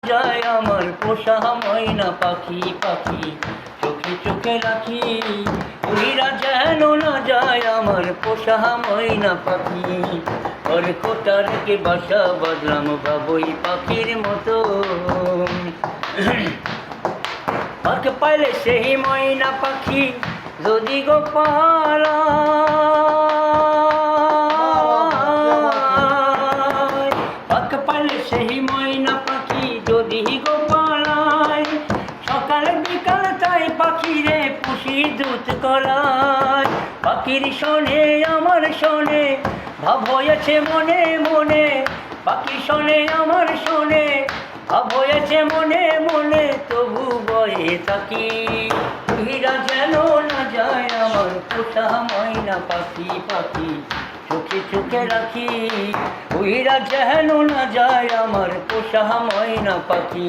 যায় আমার পোষা ময়না পাখি পাখি চোখে চোখে রাখি উড়িরা যেন না যায় আমার পোষা ময়না পাখি ওর কোটা রেখে বাসা বাঁধলাম বাবুই পাখির মতো পাক পাইলে সেই ময়না পাখি যদি গোপালা পাক পাইলে সেই ময়না পাখি যদি গোপালায় সকাল বিকাল তাই পাখিরে পুষি দুধ করায় পাখির শোনে আমার শোনে ভাব হয়েছে মনে মনে পাখি শোনে আমার শোনে ভাব হয়েছে মনে মনে তবু বয়ে থাকি উড়িরা যেন না যায় আমার পোষা ময়না পাখি পাখি চোখে চোখে রাখি উড়িরা যেন না যায় আমার পোষা ময়না পাখি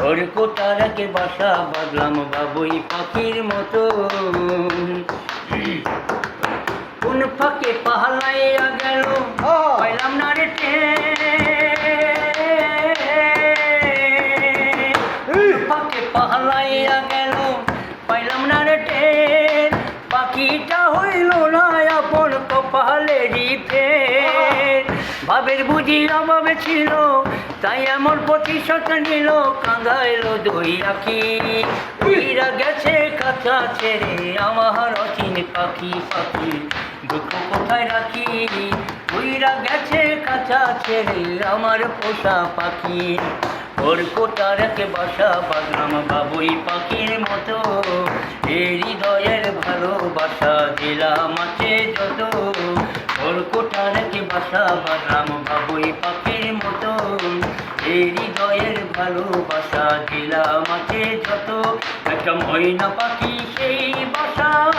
ওর কোটা রেখে বাসা বাঁধলাম বাবুই পাখির মতো কোন ফাঁকে পাহালাইয়া গেল পাইলাম না রে ফাঁকে পাহালাইয়া গেল পাইলাম না রে টের পাখিটা হইল না আপন কপালেরই ফের ভাবের বুঝি অভাবে ছিল তাই এমন প্রতিশোধ নিল কাঁদাইল দুই আঁখি উড়িরা গেছে কাঁচা ছেড়ে আমার অচিন পাখি পাখি দুঃখ কোথায় রাখি উড়িরা গেছে কাঁচা ছেড়ে আমার পোষা পাখি ওর কোটা রেখে বাসা বাঁধলাম বাবুই পাখির মতো এই হৃদয়ের ভালোবাসা দিলাম আছে যত ওর কোটা রেখে বাসা বাঁধলাম বাবুই পাখির মতো এই হৃদয়ের ভালোবাসা দিলাম আছে যত একটা ময়না পাখি সেই বাসায়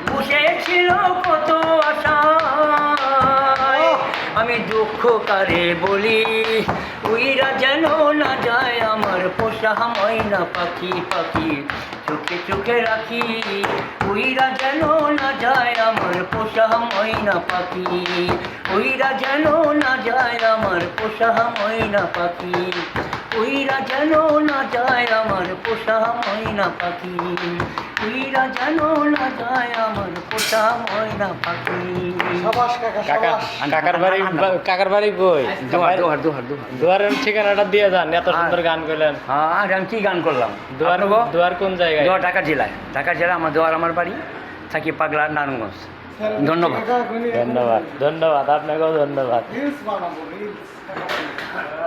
বসেছিল কত আশায় আমি দুঃখ কারে বলি উড়িরা যেন না যায় আমার পোষা ময়না পাখি পাখি চোখে চোখে রাখি উড়িরা যেন না যায় আমার পোষা ময়না পাখি উড়িরা যেন না যায় আমার পোষা ময়না পাখি উড়িরা যেন না যায় আমার পোষা ময়না পাখি উড়িরা যেন না যায় আমার পোষা ময়না পাখি কাকার বাড়ি কই দুয়ারের ঠিকানাটা দিয়ে যান এত সুন্দর গান করলেন হ্যাঁ আমি কি গান করলাম দুয়ার কোন জায়গায় ঢাকা জেলায় আমার দুয়ার আমার বাড়ি থাকি পাগলা নারায়ণগঞ্জ ধন্যবাদ ধন্যবাদ আপনাকেও ধন্যবাদ